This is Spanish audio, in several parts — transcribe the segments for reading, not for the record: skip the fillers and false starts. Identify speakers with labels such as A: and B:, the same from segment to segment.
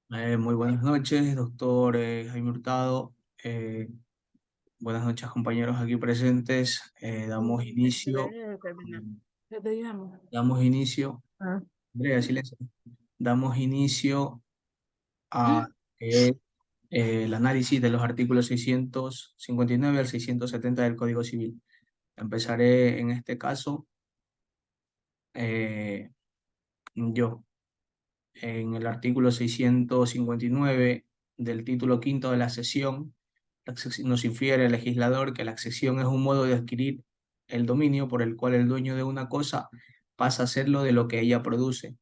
A: Muy buenas noches, doctor Jaime Hurtado. Buenas noches, compañeros aquí presentes.
B: Debe determinar. ¿Qué te llamo?
A: Damos inicio,
B: Ah.
A: Andrea, silencio. Damos inicio a el análisis de los artículos 659 al 670 del Código Civil. Empezaré en este caso eh, yo. En el artículo 659 del título quinto de la sesión, nos infiere el legislador que la accesión es un modo de adquirir el dominio por el cual el dueño de una cosa pasa a serlo de lo que ella produce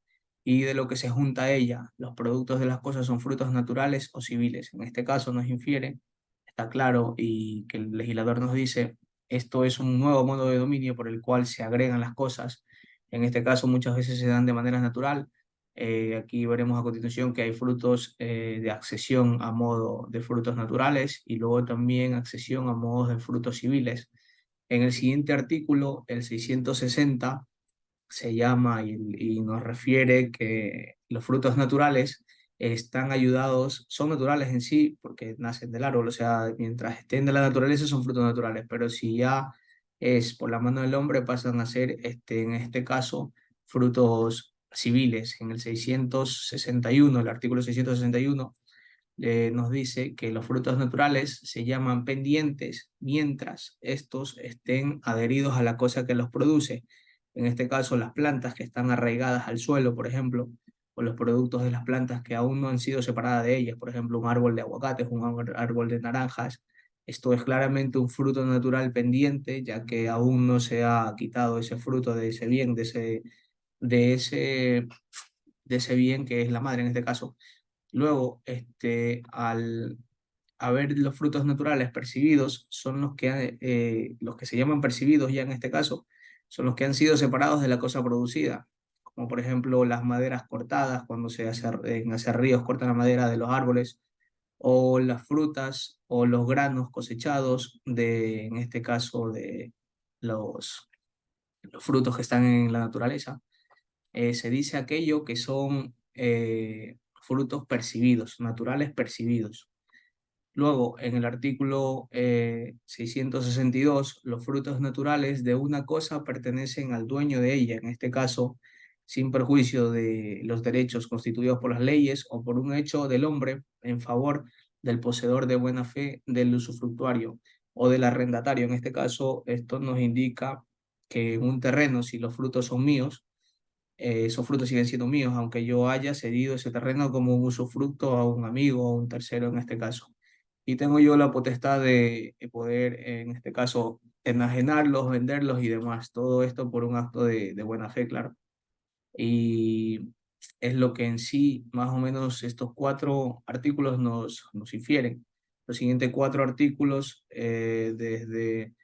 A: y de lo que se junta a ella. Los productos de las cosas son frutos naturales o civiles. En este caso nos infiere, está claro, y que el legislador nos dice, esto es un nuevo modo de dominio por el cual se agregan las cosas. En este caso muchas veces se dan de manera natural. Aquí veremos a continuación que hay frutos de accesión a modo de frutos naturales y luego también accesión a modos de frutos civiles. En el siguiente artículo, el 660, se llama y nos refiere que los frutos naturales están ayudados, son naturales en sí porque nacen del árbol, o sea, mientras estén de la naturaleza son frutos naturales, pero si ya es por la mano del hombre pasan a ser, en este caso, frutos civiles. En el 661, el artículo 661, nos dice que los frutos naturales se llaman pendientes mientras estos estén adheridos a la cosa que los produce. En este caso, las plantas que están arraigadas al suelo, por ejemplo, o los productos de las plantas que aún no han sido separadas de ellas, por ejemplo, un árbol de aguacates, un árbol de naranjas. Esto es claramente un fruto natural pendiente, ya que aún no se ha quitado ese fruto de ese bien, de ese, de ese bien que es la madre en este caso. Luego, al haber los frutos naturales percibidos, son los que se llaman percibidos ya en este caso, son los que han sido separados de la cosa producida, como por ejemplo las maderas cortadas, cuando en hacer ríos cortan la madera de los árboles, o las frutas o los granos cosechados en este caso, de los, los frutos que están en la naturaleza. Se dice aquello que son frutos percibidos, naturales percibidos. Luego, en el artículo 662, los frutos naturales de una cosa pertenecen al dueño de ella, en este caso, sin perjuicio de los derechos constituidos por las leyes o por un hecho del hombre en favor del poseedor de buena fe del usufructuario o del arrendatario. En este caso, esto nos indica que en un terreno, si los frutos son míos, esos frutos siguen siendo míos, aunque yo haya cedido ese terreno como un usufructo a un amigo o un tercero en este caso. Y tengo yo la potestad de poder, en este caso, enajenarlos, venderlos y demás. Todo esto por un acto de buena fe, claro. Y es lo que en sí, más o menos, estos cuatro artículos nos infieren. Los siguientes cuatro artículos, desde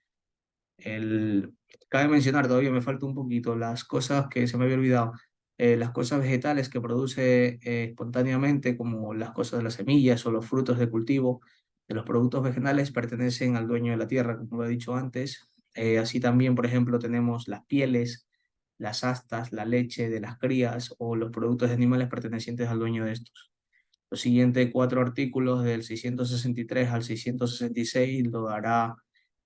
A: el, cabe mencionar, todavía me falta un poquito, las cosas que se me había olvidado, las cosas vegetales que produce espontáneamente, como las cosas de las semillas o los frutos de cultivo de los productos vegetales, pertenecen al dueño de la tierra, como lo he dicho antes. Así también, por ejemplo, tenemos las pieles, las astas, la leche de las crías o los productos de animales pertenecientes al dueño de estos. Los siguientes cuatro artículos del 663 al 666 lo dará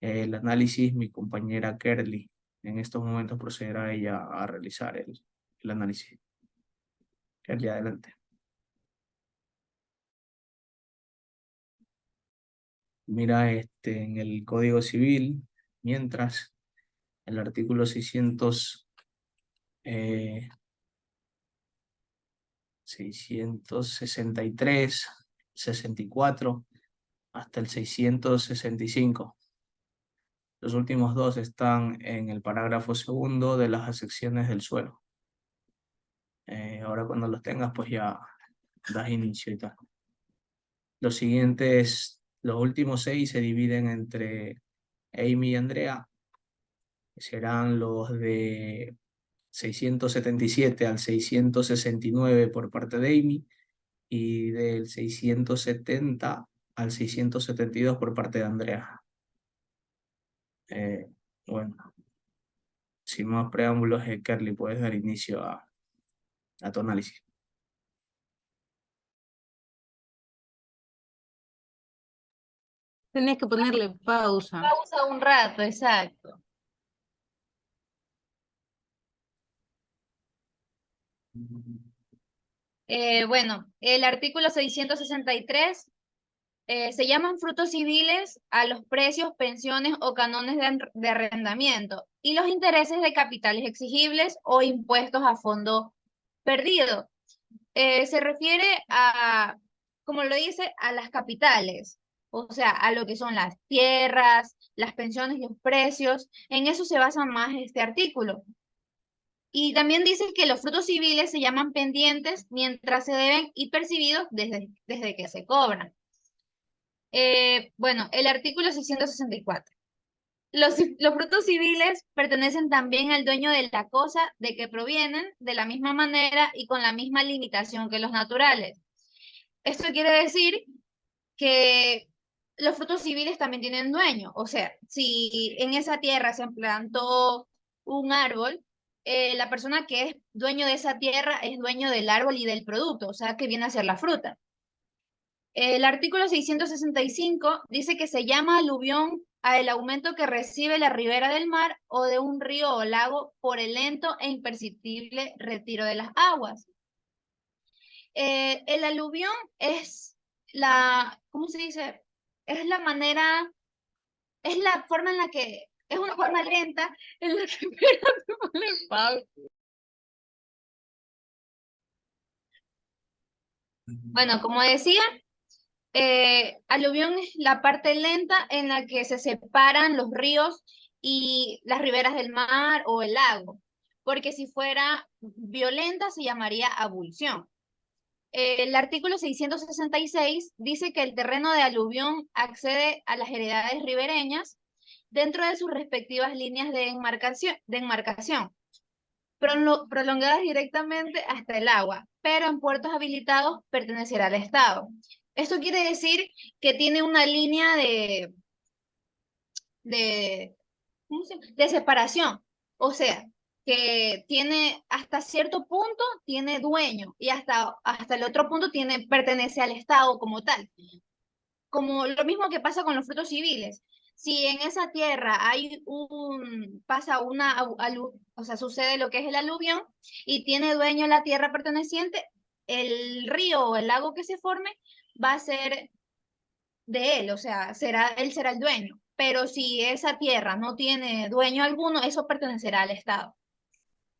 A: el análisis mi compañera Kerly. En estos momentos procederá ella a realizar el análisis. Kerly, adelante. Mira, en el Código Civil, mientras el artículo 663, 64 hasta el 665. Los últimos dos están en el parágrafo segundo de las secciones del suelo. Ahora cuando los tengas, pues ya das inicio y tal. Los siguientes, los últimos seis se dividen entre Amy y Andrea, que serán los de 677 al 669 por parte de Amy y del 670 al 672 por parte de Andrea. Eh, bueno, sin más preámbulos, Kerly, puedes dar inicio a tu análisis.
B: Tenías que ponerle pausa.
C: Pausa un rato, exacto. Bueno, el artículo 663 se llaman frutos civiles a los precios, pensiones o canones de arrendamiento y los intereses de capitales exigibles o impuestos a fondo perdido. Se refiere a, como lo dice, a las capitales, o sea, a lo que son las tierras, las pensiones, los precios. En eso se basa más este artículo. Y también dice que los frutos civiles se llaman pendientes mientras se deben y percibidos desde que se cobran. Bueno, el artículo 664. Los frutos civiles pertenecen también al dueño de la cosa de que provienen de la misma manera y con la misma limitación que los naturales. Esto quiere decir que los frutos civiles también tienen dueño. O sea, si en esa tierra se plantó un árbol, la persona que es dueño de esa tierra es dueño del árbol y del producto, o sea, que viene a ser la fruta. El artículo 665 dice que se llama aluvión al aumento que recibe la ribera del mar o de un río o lago por el lento e imperceptible retiro de las aguas. El aluvión es ¿cómo se dice? Es la manera, es la forma en la que, es una forma lenta en la que, espérate, ponle pausa. Bueno, como decía, aluvión es la parte lenta en la que se separan los ríos y las riberas del mar o el lago, porque si fuera violenta se llamaría abulsión. El artículo 666 dice que el terreno de aluvión accede a las heredades ribereñas dentro de sus respectivas líneas de enmarcación prolongadas directamente hasta el agua, pero en puertos habilitados pertenecerá al Estado. Esto quiere decir que tiene una línea de, de separación, o sea, que tiene hasta cierto punto tiene dueño y hasta el otro punto pertenece al Estado como tal. Como lo mismo que pasa con los frutos civiles. Si en esa tierra pasa o sea, sucede lo que es el aluvión y tiene dueño la tierra perteneciente, el río o el lago que se forme va a ser de él, o sea, él será el dueño. Pero si esa tierra no tiene dueño alguno, eso pertenecerá al Estado.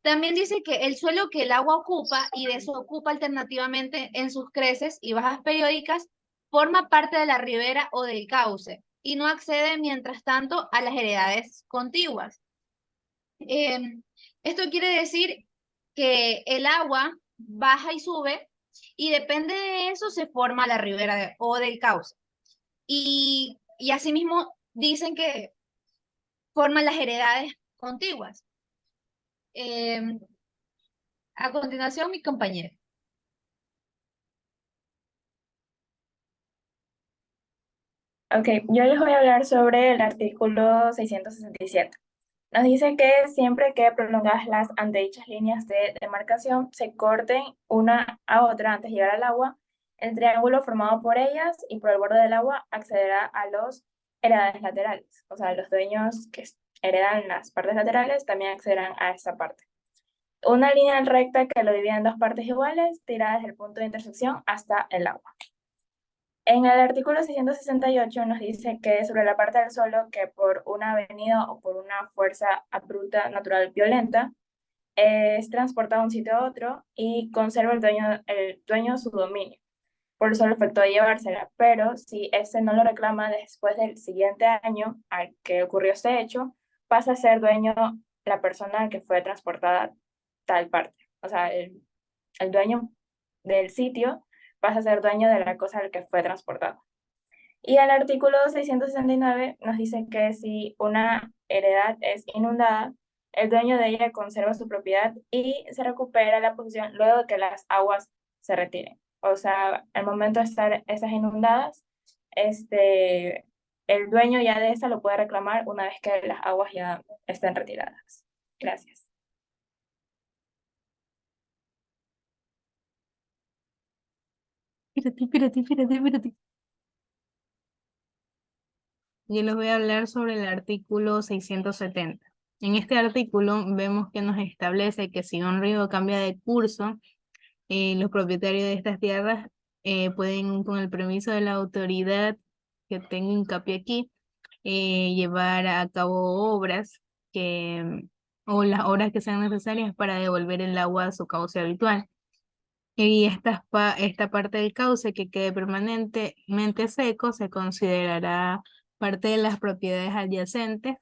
C: También dice que el suelo que el agua ocupa y desocupa alternativamente en sus creces y bajas periódicas forma parte de la ribera o del cauce y no accede mientras tanto a las heredades contiguas. Esto quiere decir que el agua baja y sube y depende de eso se forma la ribera o del cauce. Y asimismo dicen que forman las heredades contiguas. A continuación, mi compañero.
D: Ok, yo les voy a hablar sobre el artículo 667. Nos dice que siempre que prolongadas las antedichas líneas de demarcación se corten una a otra antes de llegar al agua, el triángulo formado por ellas y por el borde del agua accederá a los heredades laterales. O sea, los dueños que heredan las partes laterales también accederán a esta parte. Una línea recta que lo divide en dos partes iguales, tirada desde el punto de intersección hasta el agua. En el artículo 668 nos dice que sobre la parte del suelo que por una avenida o por una fuerza abrupta natural violenta es transportado de un sitio a otro y conserva el dueño su dominio por el solo efecto de llevársela, pero si este no lo reclama después del siguiente año al que ocurrió este hecho, pasa a ser dueño la persona al que fue transportada tal parte. O sea, el dueño del sitio pasa a ser dueño de la cosa al que fue transportado. Y el artículo 669 nos dice que si una heredad es inundada, el dueño de ella conserva su propiedad y se recupera la posesión luego de que las aguas se retiren. O sea, al momento de estar esas inundadas, el dueño ya de esa lo puede reclamar una vez que las aguas ya estén retiradas. Gracias.
B: Espérate. Yo les voy a hablar sobre el artículo 670. En este artículo vemos que nos establece que si un río cambia de curso, los propietarios de estas tierras pueden, con el permiso de la autoridad que tengo hincapié aquí, llevar a cabo obras que, o las obras que sean necesarias para devolver el agua a su cauce habitual. Y esta parte del cauce que quede permanentemente seco se considerará parte de las propiedades adyacentes,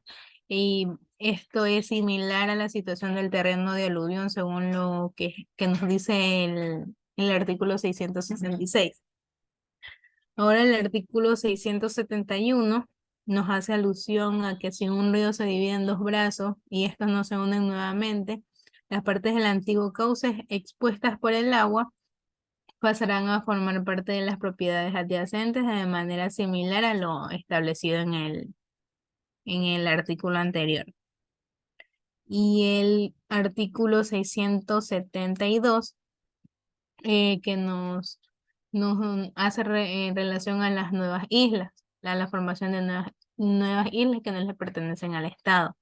B: y esto es similar a la situación del terreno de aluvión según lo que nos dice el artículo 666. Ahora el artículo 671 nos hace alusión a que si un río se divide en dos brazos y estos no se unen nuevamente, las partes del antiguo cauce expuestas por el agua pasarán a formar parte de las propiedades adyacentes de manera similar a lo establecido en el artículo anterior. Y el artículo 672 que nos hace relación a las nuevas islas, a la formación de nuevas islas que no le pertenecen al Estado.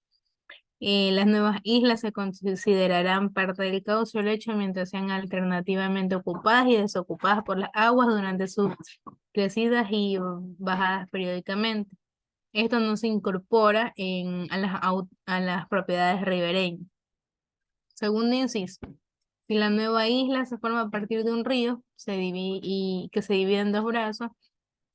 B: Las nuevas islas se considerarán parte del cauce o lecho mientras sean alternativamente ocupadas y desocupadas por las aguas durante sus crecidas y bajadas periódicamente. Esto no se incorpora a las propiedades ribereñas. Segundo inciso, si la nueva isla se forma a partir de un río y que se divide en dos brazos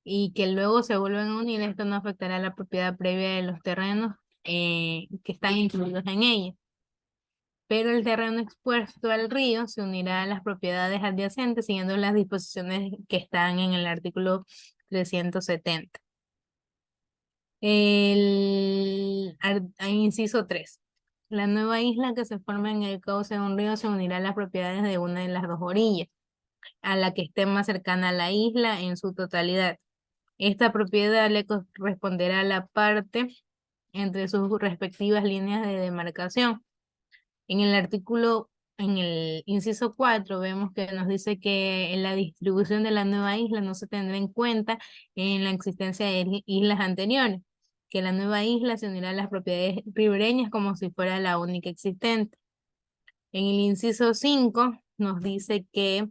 B: y que luego se vuelven a unir, esto no afectará la propiedad previa de los terrenos que están incluidos en ella. Pero el terreno expuesto al río se unirá a las propiedades adyacentes siguiendo las disposiciones que están en el artículo 370. Inciso 3. La nueva isla que se forma en el cauce de un río se unirá a las propiedades de una de las dos orillas, a la que esté más cercana a la isla en su totalidad. Esta propiedad le corresponderá a la parte entre sus respectivas líneas de demarcación. En el inciso 4, vemos que nos dice que en la distribución de la nueva isla no se tendrá en cuenta en la existencia de islas anteriores, que la nueva isla se unirá a las propiedades ribereñas como si fuera la única existente. En el inciso 5 nos dice que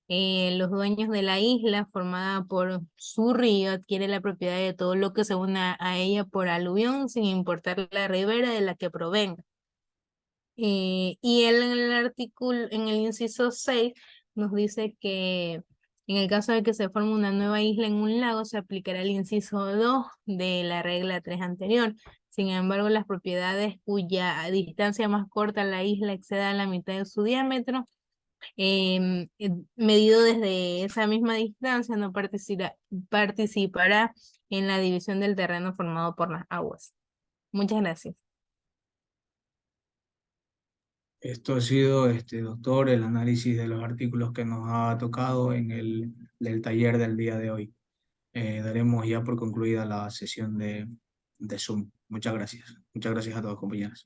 B: los dueños de la isla formada por su río adquieren la propiedad de todo lo que se una a ella por aluvión sin importar la ribera de la que provenga. Y él en el inciso 6 nos dice que en el caso de que se forme una nueva isla en un lago, se aplicará el inciso 2 de la regla 3 anterior. Sin embargo, las propiedades cuya distancia más corta a la isla exceda la mitad de su diámetro, medido desde esa misma distancia, no participará en la división del terreno formado por las aguas. Muchas gracias.
A: Esto ha sido, doctor, el análisis de los artículos que nos ha tocado en del taller del día de hoy. Daremos ya por concluida la sesión de Zoom. Muchas gracias. Muchas gracias a todos, compañeros.